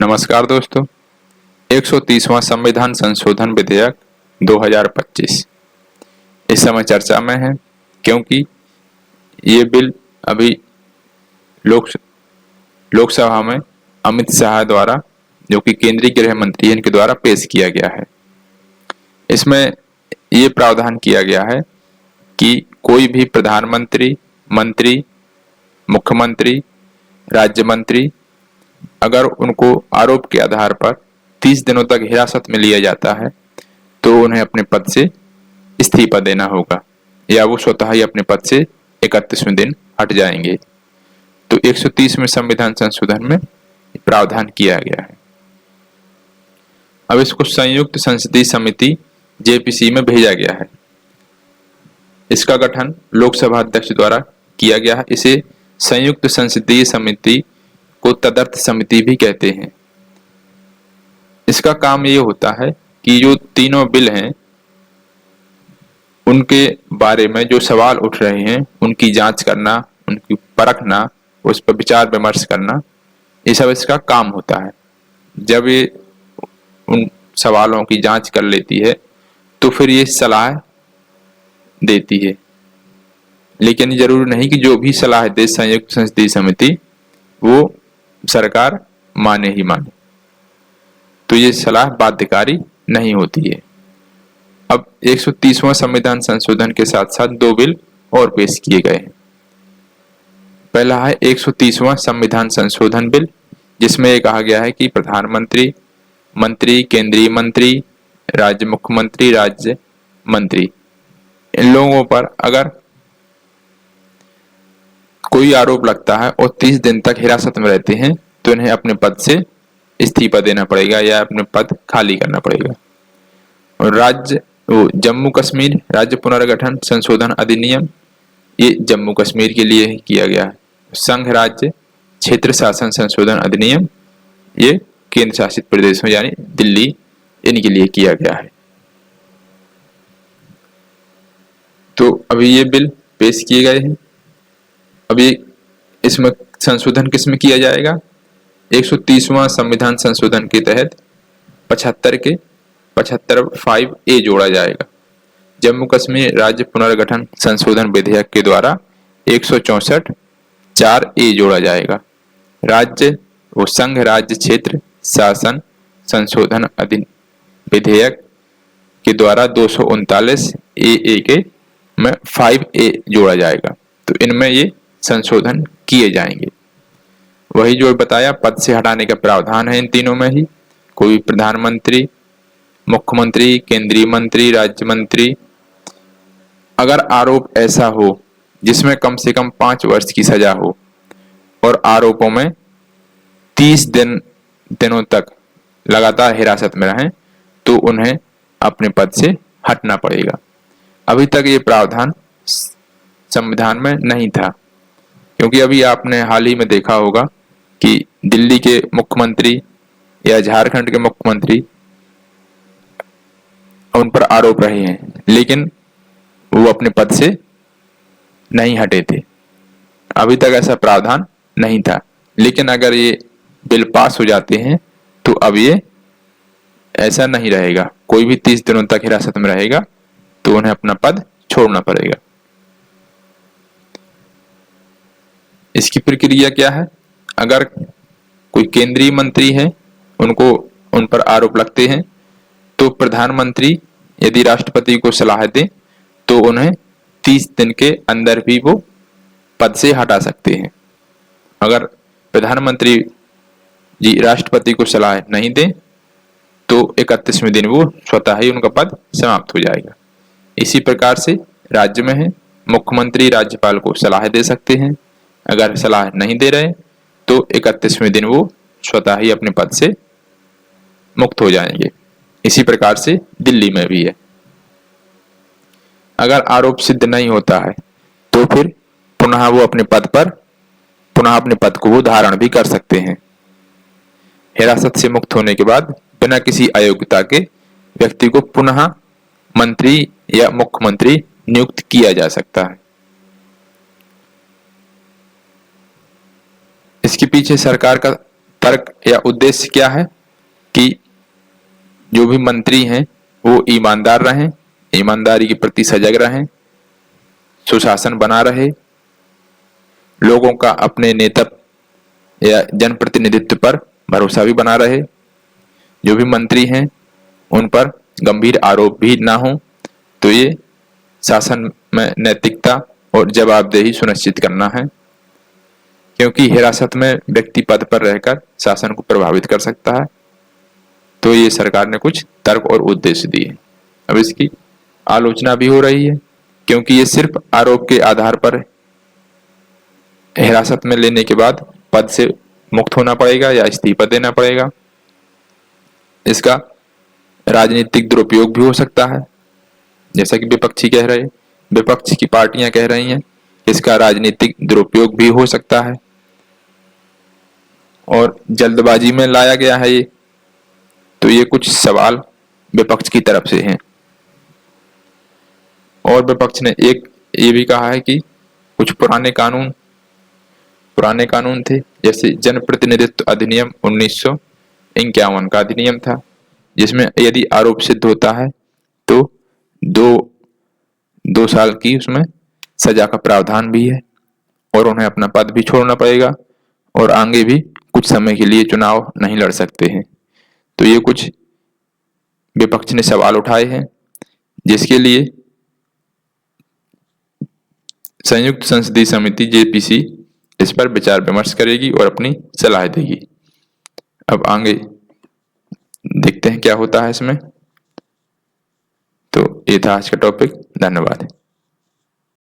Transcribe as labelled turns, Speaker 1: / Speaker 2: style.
Speaker 1: नमस्कार दोस्तों। 130वां संविधान संशोधन विधेयक 2025 इस समय चर्चा में है, क्योंकि ये बिल अभी लोकसभा में अमित शाह द्वारा, जो कि केंद्रीय गृह मंत्री हैं, इनके द्वारा पेश किया गया है। इसमें ये प्रावधान किया गया है कि कोई भी प्रधानमंत्री, मंत्री, मुख्यमंत्री, राज्य मंत्री अगर उनको आरोप के आधार पर 30 दिनों तक हिरासत में लिया जाता है तो उन्हें अपने पद से इस्तीफा देना होगा, या वो स्वतः ही अपने पद से 31वें दिन हट जाएंगे। तो 130वें संविधान संशोधन में प्रावधान किया गया है। अब इसको संयुक्त संसदीय समिति जेपीसी में भेजा गया है। इसका गठन लोकसभा अध्यक्ष द्वारा किया गया है। इसे संयुक्त संसदीय समिति को तदर्थ समिति भी कहते हैं। इसका काम ये होता है कि जो तीनों बिल हैं उनके बारे में जो सवाल उठ रहे हैं उनकी जांच करना, उनकी परखना, उस पर विचार विमर्श करना, ये सब इसका काम होता है। जब ये उन सवालों की जांच कर लेती है तो फिर ये सलाह देती है। लेकिन जरूरी नहीं कि जो भी सलाह दे संयुक्त संसदीय समिति वो सरकार माने ही माने, तो ये सलाह बाध्यकारी नहीं होती है। अब 130वां संविधान संशोधन के साथ साथ दो बिल और पेश किए गए हैं। पहला है 130वां संविधान संशोधन बिल, जिसमें ये कहा गया है कि प्रधानमंत्री, मंत्री, केंद्रीय मंत्री, राज्य मुख्यमंत्री, राज्य मंत्री, इन लोगों पर अगर कोई आरोप लगता है और 30 दिन तक हिरासत में रहते हैं तो इन्हें अपने पद से इस्तीफा देना पड़ेगा या अपने पद खाली करना पड़ेगा। और जम्मू कश्मीर राज्य पुनर्गठन संशोधन अधिनियम, ये जम्मू कश्मीर के लिए किया गया है। संघ राज्य क्षेत्र शासन संशोधन अधिनियम, ये केंद्र शासित प्रदेशों यानी दिल्ली, इनके लिए किया गया है। तो अभी ये बिल पेश किए गए हैं। अभी इसमें संशोधन किसमें किया जाएगा? 130वां संविधान संशोधन के तहत 75 जोड़ा जाएगा। जम्मू कश्मीर राज्य पुनर्गठन संशोधन विधेयक के द्वारा 164 जोड़ा जाएगा। राज्य व संघ राज्य क्षेत्र शासन संशोधन विधेयक के द्वारा 239 के में 5A जोड़ा जाएगा। तो इनमें ये संशोधन किए जाएंगे। वही जो बताया, पद से हटाने का प्रावधान है इन तीनों में ही। कोई प्रधानमंत्री, मुख्यमंत्री, केंद्रीय मंत्री, राज्य मंत्री, अगर आरोप ऐसा हो जिसमें कम से कम 5 वर्ष की सजा हो और आरोपों में 30 दिनों तक लगातार हिरासत में रहें तो उन्हें अपने पद से हटना पड़ेगा। अभी तक ये प्रावधान संविधान में नहीं था, क्योंकि अभी आपने हाल ही में देखा होगा कि दिल्ली के मुख्यमंत्री या झारखंड के मुख्यमंत्री, उन पर आरोप रहे हैं लेकिन वो अपने पद से नहीं हटे थे। अभी तक ऐसा प्रावधान नहीं था, लेकिन अगर ये बिल पास हो जाते हैं तो अब ये ऐसा नहीं रहेगा। कोई भी 30 दिनों तक हिरासत में रहेगा तो उन्हें अपना पद छोड़ना पड़ेगा। इसकी प्रक्रिया क्या है? अगर कोई केंद्रीय मंत्री है, उन पर आरोप लगते हैं, तो प्रधानमंत्री यदि राष्ट्रपति को सलाह दे तो उन्हें 30 दिन के अंदर भी वो पद से हटा सकते हैं। अगर प्रधानमंत्री जी राष्ट्रपति को सलाह नहीं दें तो 31वें दिन वो स्वतः ही उनका पद समाप्त हो जाएगा। इसी प्रकार से राज्य में है, मुख्यमंत्री राज्यपाल को सलाह दे सकते हैं। अगर सलाह नहीं दे रहे तो 31वें दिन वो स्वतः ही अपने पद से मुक्त हो जाएंगे। इसी प्रकार से दिल्ली में भी है। अगर आरोप सिद्ध नहीं होता है तो फिर पुनः अपने पद को वो धारण भी कर सकते हैं। हिरासत से मुक्त होने के बाद बिना किसी अयोग्यता के व्यक्ति को पुनः मंत्री या मुख्यमंत्री नियुक्त किया जा सकता है। इसके पीछे सरकार का तर्क या उद्देश्य क्या है कि जो भी मंत्री हैं वो ईमानदार रहें, ईमानदारी के प्रति सजग रहें, सुशासन बना रहे, लोगों का अपने नेतृत्व या जनप्रतिनिधित्व पर भरोसा भी बना रहे, जो भी मंत्री हैं उन पर गंभीर आरोप भी ना हो। तो ये शासन में नैतिकता और जवाबदेही सुनिश्चित करना है, क्योंकि हिरासत में व्यक्ति पद पर रहकर शासन को प्रभावित कर सकता है। तो ये सरकार ने कुछ तर्क और उद्देश्य दिए। अब इसकी आलोचना भी हो रही है, क्योंकि ये सिर्फ आरोप के आधार पर हिरासत में लेने के बाद पद से मुक्त होना पड़ेगा या इस्तीफा देना पड़ेगा। इसका राजनीतिक दुरुपयोग भी हो सकता है, जैसा कि विपक्ष की पार्टियां कह रही हैं, इसका राजनीतिक दुरुपयोग भी हो सकता है और जल्दबाजी में लाया गया है ये। तो ये कुछ सवाल विपक्ष की तरफ से हैं। और विपक्ष ने एक ये भी कहा है कि कुछ पुराने कानून थे, जैसे जनप्रतिनिधित्व अधिनियम 1951 का अधिनियम था, जिसमें यदि आरोप सिद्ध होता है तो 2 साल की उसमें सजा का प्रावधान भी है और उन्हें अपना पद भी छोड़ना पड़ेगा और आगे भी कुछ समय के लिए चुनाव नहीं लड़ सकते हैं। तो ये कुछ विपक्ष ने सवाल उठाए हैं, जिसके लिए संयुक्त संसदीय समिति जेपीसी इस पर विचार विमर्श करेगी और अपनी सलाह देगी। अब आगे देखते हैं क्या होता है इसमें। तो ये था आज का टॉपिक। धन्यवाद।